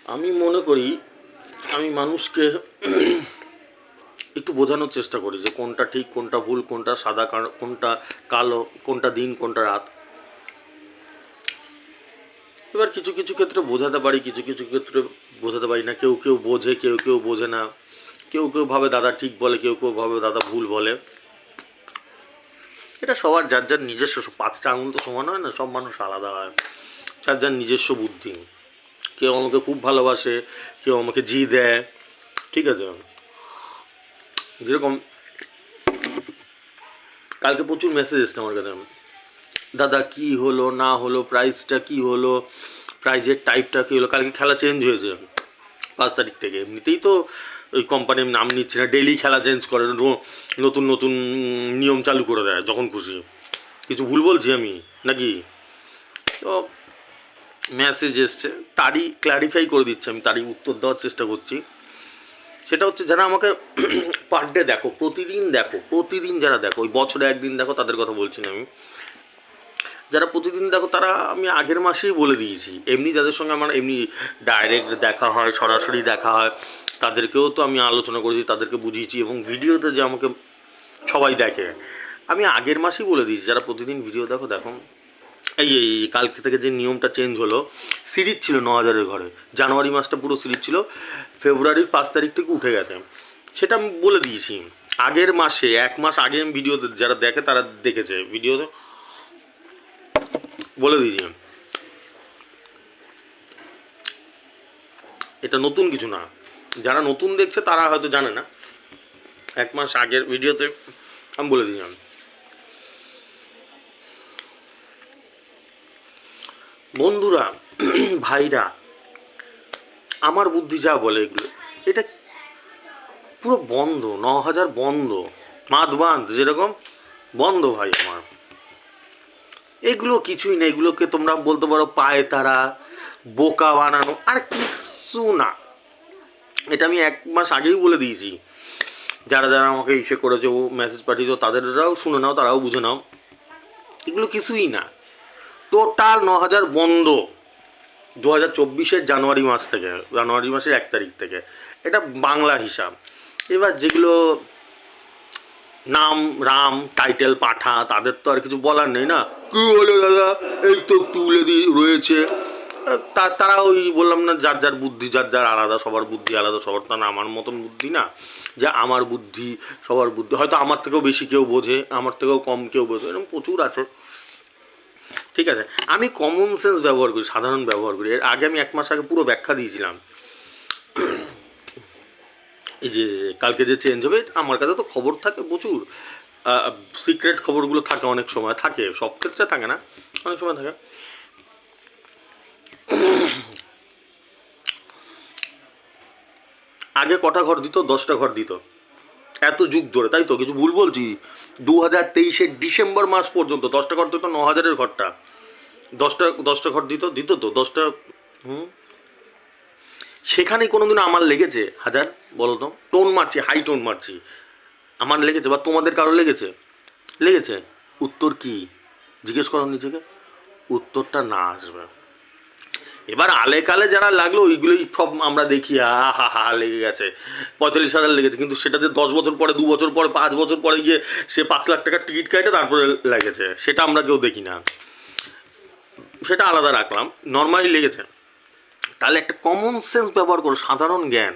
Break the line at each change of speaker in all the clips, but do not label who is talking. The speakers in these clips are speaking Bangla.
আমি মনে করি আমি মানুষকে একটু বোঝানোর চেষ্টা করি যে কোনটা ঠিক কোনটা ভুল, কোনটা সাদা কোনটা কালো, কোনটা দিন কোনটা রাত। এবার কিছু কিছু ক্ষেত্রে বোঝাতে পারি, কিছু কিছু ক্ষেত্রে বোঝাতে পারি না। কেউ কেউ বোঝে, কেউ কেউ বোঝে না। কেউ কেউ ভাবে দাদা ঠিক বলে, কেউ কেউ ভাবে দাদা ভুল বলে। এটা সবার যার যার নিজস্ব, পাঁচটা আঙুল তো সমান হয় না, সব মানুষ আলাদা হয়, যার যার নিজস্ব বুদ্ধি। কেউ আমাকে খুব ভালোবাসে, কেউ আমাকে জি দেয়, ঠিক আছে। যেরকম কালকে প্রচুর মেসেজ এসছে আমার কাছে, দাদা কি হলো না হলো, প্রাইসটা কি হলো, প্রাইজের টাইপটা কী হলো। কালকে খেলা চেঞ্জ হয়েছে 5 তারিখ থেকে। এমনিতেই তো ওই কোম্পানির নাম নিচ্ছে না, ডেলি খেলা চেঞ্জ করে, নতুন নতুন নিয়ম চালু করে দেয় যখন খুশি। কিছু ভুল বলছি আমি নাকি? তো মেসেজ এসছে, তারই ক্ল্যারিফাই করে দিচ্ছি আমি, তারই উত্তর দেওয়ার চেষ্টা করছি। সেটা হচ্ছে যারা আমাকে পার ডে দেখো, প্রতিদিন দেখো, প্রতিদিন যারা দেখো, ওই বছরে একদিন দেখো তাদের কথা বলছি না আমি, যারা প্রতিদিন দেখো তারা আমি আগের মাসেই বলে দিয়েছি। এমনি যাদের সঙ্গে আমার এমনি ডাইরেক্ট দেখা হয়, সরাসরি দেখা হয়, তাদেরকেও তো আমি আলোচনা করেছি, তাদেরকে বুঝিয়েছি, এবং ভিডিওতে যে আমাকে সবাই দেখে আমি আগের মাসেই বলে দিয়েছি, যারা প্রতিদিন ভিডিও দেখো দেখো। এই এই কালকে থেকে যে নিয়মটা চেঞ্জ হলো, সিরিজ ছিল 9,000-এর ঘরে, জানুয়ারি মাসটা পুরো সিরিজ ছিল, ফেব্রুয়ারির 5 তারিখ থেকে উঠে গেছে, সেটা আমি বলে দিয়েছি আগের মাসে। 1 মাস আগে আমি ভিডিওতে, যারা দেখে তারা দেখেছে, ভিডিওতে বলে দিয়েছি। এটা নতুন কিছু না, যারা নতুন দেখছে তারা হয়তো জানে না, 1 মাস আগের ভিডিওতে আমি বলে দিলাম। বন্ধুরা, ভাইরা, আমার বুদ্ধি যা বলে এগুলো, এটা পুরো বন্ধ, 9,000 বন্ধ, মাদ বাঁধ যেরকম বন্ধ ভাই আমার। এগুলো কিছুই না, এগুলোকে তোমরা বলতে পারো পায়ে তারা, বোকা বানানো, আর কিছু না। এটা আমি 1 মাস আগেই বলে দিয়েছি। যারা যারা আমাকে ইসে করেছে, ও মেসেজ পাঠিয়েছো, তাদেরটাও শুনে নাও, তারাও বুঝে নাও, এগুলো কিছুই না। টোটাল 9,000 বন্ধ 2024-এর জানুয়ারি মাস থেকে, জানুয়ারি মাসের 1 তারিখ থেকে। এটা বাংলা হিসাব। এবার যেগুলো নাম রাম টাইটেল পাঠা, তাদের তো আর কিছু বলার নেই না, কী হলো দাদা এই তো তুলে দিয়ে রয়েছে, তারা ওই বললাম না, যার যার বুদ্ধি যার যার আলাদা, সবার বুদ্ধি আলাদা, সবার তো না আমার মতন বুদ্ধি না যে আমার বুদ্ধি সবার বুদ্ধি। হয়তো আমার থেকেও বেশি কেউ বোঝে, আমার থেকেও কম কেউ বোঝে, এরকম প্রচুর আছে, ঠিক আছে। আমি কমন সেন্স ব্যবহার করি, সাধারণ ব্যবহার করি। এর আগে আমি 1 মাস আগে পুরো ব্যাখ্যা দিয়েছিলাম, এই যে কালকে যে চেঞ্জ হবে। আমার কাছে তো খবর থাকে প্রচুর, সিক্রেট খবরগুলো থাকে, অনেক সময় থাকে, সব ক্ষেত্রে থাকে না, অনেক সময় থাকে। আগে কটা ঘর দিত? 10টা ঘর দিত, এত যুগ ধরে, তাই তো? কিছু ভুল বলছি? 2023-এর ডিসেম্বর মাস পর্যন্ত 10টা ঘর দিত, 9,000-এর ঘরটা 10টা ঘর দিত, দিত তো 10টা। হুম, সেখানেই কোনোদিন আমার লেগেছে 1000? বলো তো, টোন মারছি, হাই টোন মারছি, আমার লেগেছে বা তোমাদের কারো লেগেছে? লেগেছে? উত্তর কি? জিজ্ঞেস করো নিজেকে, উত্তরটা না আসবে। এবার আলে কালে যারা লাগলো ওইগুলোই সব আমরা দেখি, হা হা লেগে গেছে, 45,000 লেগেছে, কিন্তু সেটা যে 10 বছর পরে, 2 বছর পরে, 5 বছর পরে গিয়ে সে 5 লাখ টাকার টিকিট কাটে তারপরে লেগেছে, সেটা আমরা কেউ দেখি না, সেটা আলাদা রাখলাম, নর্মালি লেগেছে। তাহলে একটা কমন সেন্স ব্যবহার করো, সাধারণ জ্ঞান।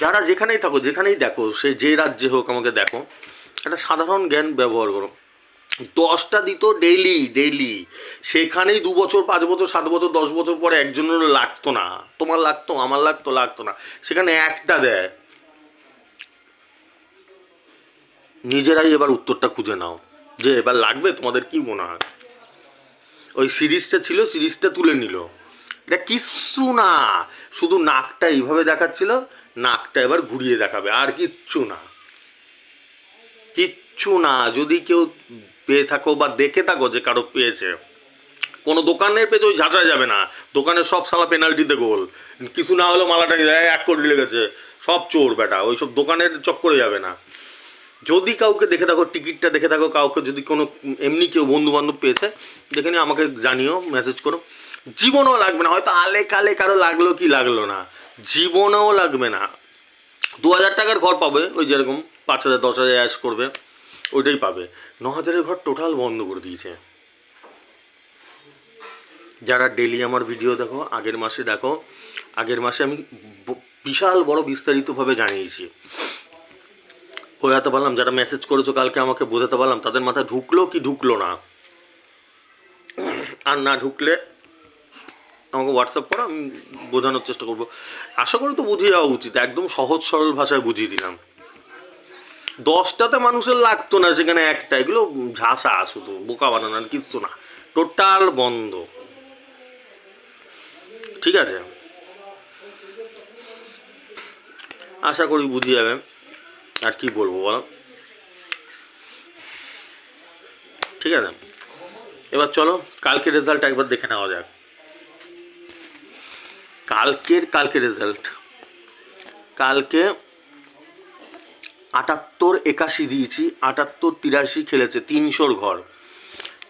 যারা যেখানেই থাকো, যেখানেই দেখো, সে যে রাজ্যে হোক, আমাকে দেখো, একটা সাধারণ জ্ঞান ব্যবহার করো। 10টা দিত ডেইলি ডেইলি, সেখানেই 2 বছর, 5 বছর, 7 বছর, 10 বছর পরে একজনেরও লাগতো না, তোমার লাগতো, আমার লাগতো, লাগতো না, সেখানে একটা দেয়। নিজেরাই এবার উত্তরটা খুঁজে নাও যে এবার লাগবে তোমাদের, কি মনে হয়? ওই সিরিজটা ছিল, সিরিজটা তুলে নিল, এটা কিচ্ছু না, শুধু নাকটা এইভাবে দেখাচ্ছিল, নাকটা এবার ঘুরিয়ে দেখাবে, আর কিচ্ছু না, কিচ্ছু না। যদি কেউ পেয়ে থাকো বা দেখে থাকো যে কারো পেয়েছে, কোনো দোকানের পেয়েছে, ওই ঝাঁটায় যাবে না, দোকানের সব সালা পেনাল্টিতে গোল, কিছু না হলেও মালাটা 1 কোটি লেগেছে, সব চোর বেটা, ওইসব দোকানের চক্করে যাবে না। যদি কাউকে দেখে থাকো, টিকিটটা দেখে থাকো, কাউকে যদি কোনো এমনি কেউ বন্ধু বান্ধব পেয়েছে দেখে নিয়ে আমাকে জানিও, মেসেজ করো। জীবনেও লাগবে না, হয়তো আলে কালে কারো লাগলো কি লাগলো না, জীবনেও লাগবে না। 2000 টাকার ঘর পাবে, ওই যেরকম 5000 10,000 অ্যাশ করবে ওইটাই পাবে। 9000-এর ঘর টোটাল বন্ধ করে দিয়েছে। যারা ডেলি আমার ভিডিও দেখো, আগের মাসে দেখো, আগের মাসে আমি বিশাল বড় বিস্তারিতভাবে জানিয়েছি, বোঝাতে পারলাম। যারা মেসেজ করেছো কালকে আমাকে বোঝাতে পারলাম, তাদের মাথায় ঢুকলো কি ঢুকলো না, আর না ঢুকলে আমাকে হোয়াটসঅ্যাপ করো, আমি বোঝানোর চেষ্টা করবো। আশা করি তো বুঝিয়ে যাওয়া উচিত, একদম সহজ সরল ভাষায় বুঝিয়ে দিলাম। 10টাতে মানুষের লাগতো না, সেখানে একটা, এগুলো ঝাঁসা, শুধু বোকা বানানো, আর কিছু না, টোটাল বন্ধ। ঠিক আছে, আশা করি বুঝিয়ে যাবে। আর কি বলবো বলো, ঠিক আছে। এবার চলো কালকে রেজাল্ট একবার দেখে নেওয়া যাক। কালকে রেজাল্ট, কালকে 78 81 দিয়েছি, 78 83 খেলেছে, 300-র ঘর।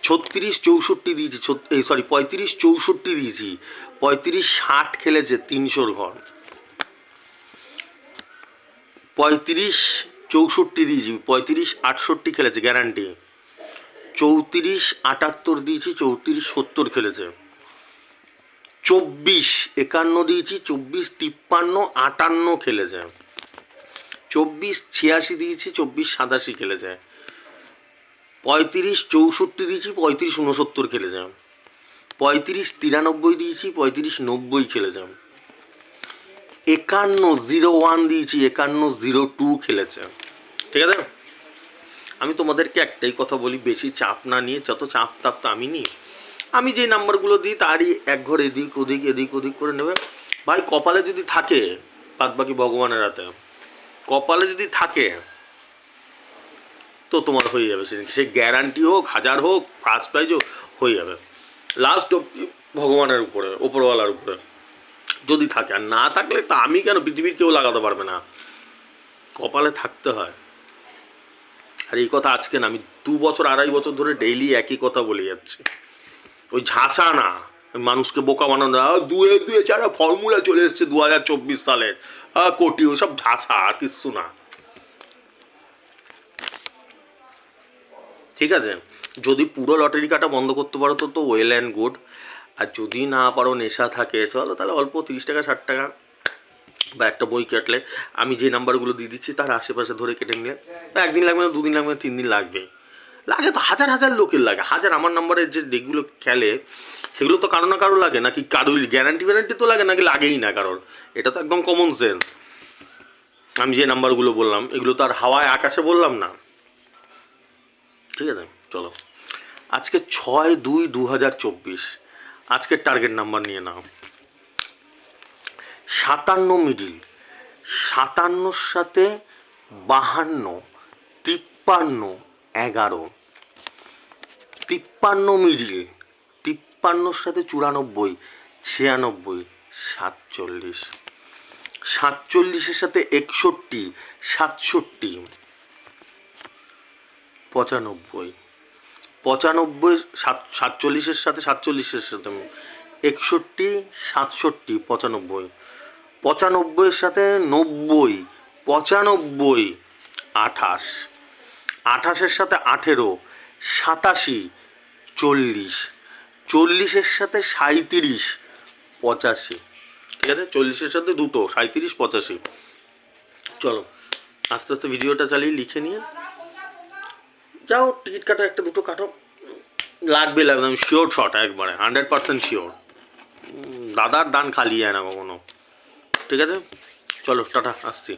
36 64 দিয়েছি, 35 64 দিয়েছি, 35 60 খেলেছে, 300-র ঘর। 35 64 দিয়েছি, 35 68 খেলেছে গ্যারান্টি। 34 78 দিয়েছি, 34 70 খেলেছে। 24 51 দিয়েছি, 24 53 58 খেলেছে। 24 86 দিয়েছি, 24 87 খেলেছে। 35 64 দিয়েছি, 35 69 খেলেছে। 35 93 দিয়েছি, 35 90 খেলেছে। 51 01 দিয়েছি, 51 02 খেলেছে। ঠিক আছে, আমি তোমাদেরকে একটাই কথা বলি, বেশি চাপ না নিয়ে, যত চাপ তাপ তো আমি নিই, আমি যে নাম্বারগুলো দিই তারই এক ঘর এদিক ওদিক এদিক ওদিক করে নেবে। ভাই কপালে যদি থাকে, বাদ বাকি ভগবানের হাতে, কপালে যদি থাকে তো তোমার হয়ে যাবে, সে গ্যারান্টি হোক, 1000 হোক, ফার্স্ট প্রাইজ হোক, হয়ে যাবে। লাস্ট ভগবানের উপরে, ওপরওয়ালার উপরে যদি থাকে, আর না থাকলে তা আমি কেন, পৃথিবীর কেউ লাগাতে পারবে না, কপালে থাকতে হয়। আর এই কথা আজকে না, আমি 2 বছর 2.5 বছর ধরে ডেইলি একই কথা বলে যাচ্ছি। ওই ঝাঁসা না, মানুষকে বোকা বানানো, দুয়ে দুয়ে যারা ফর্মুলা চলে এসছে 2024 সালের, কোটি, ওসব ঝাঁসা, আর কিছু না। ঠিক আছে, যদি পুরো লটারি কাটা বন্ধ করতে পারো তো ওয়েল অ্যান্ড গুড। আর যদি না পারো, নেশা থাকে, চলো তাহলে অল্প 30 টাকা 60 টাকা বা একটা বই কাটলে, আমি যে নাম্বারগুলো দিয়ে দিচ্ছি তার আশেপাশে ধরে কেটে নিলে, একদিন লাগবে না, 2 দিন লাগবে না, 3 দিন লাগবে। লাগে তো হাজার হাজার লোকের লাগে, হাজার। আমার নাম্বারের যে ডেকগুলো খেলে সেগুলো তো কারো না কারো লাগে, নাকি কারোর গ্যারান্টি তো লাগে, নাকি লাগেই না কারোর। এটা তো একদম কমন সেন্স। আমি যে নাম্বারগুলো বললাম এগুলো তো আর হাওয়ায় আকাশে বললাম না। ঠিক আছে, চলো আজকে 6/2/2024 আজকের টার্গেট নাম্বার নিয়ে নাও। 57 মিডিল, 57-র সাথে 52, 53 11, 53 মিডিল, 53-র সাথে 94 96 47, 47-এর সাথে 61 67 95, 95 47-এর সাথে 47-এর সাথে 61 67 95, 95-এর সাথে 90 95 28, 28-এর সাথে 18 87 40, 40-এর সাথে 37 85। ঠিক আছে, 40-এর সাথে দুটো 37 85। চলো আস্তে আস্তে ভিডিওটা চালিয়ে লিখে নিয়ে যাও, টিকিট কাটো, একটা দুটো কাটো, লাগবে আমি শিওর শট, একবারে 100% শিওর। দাদার দান খালি যায় না কখনো। ঠিক আছে, চলো টাটা, আসছি।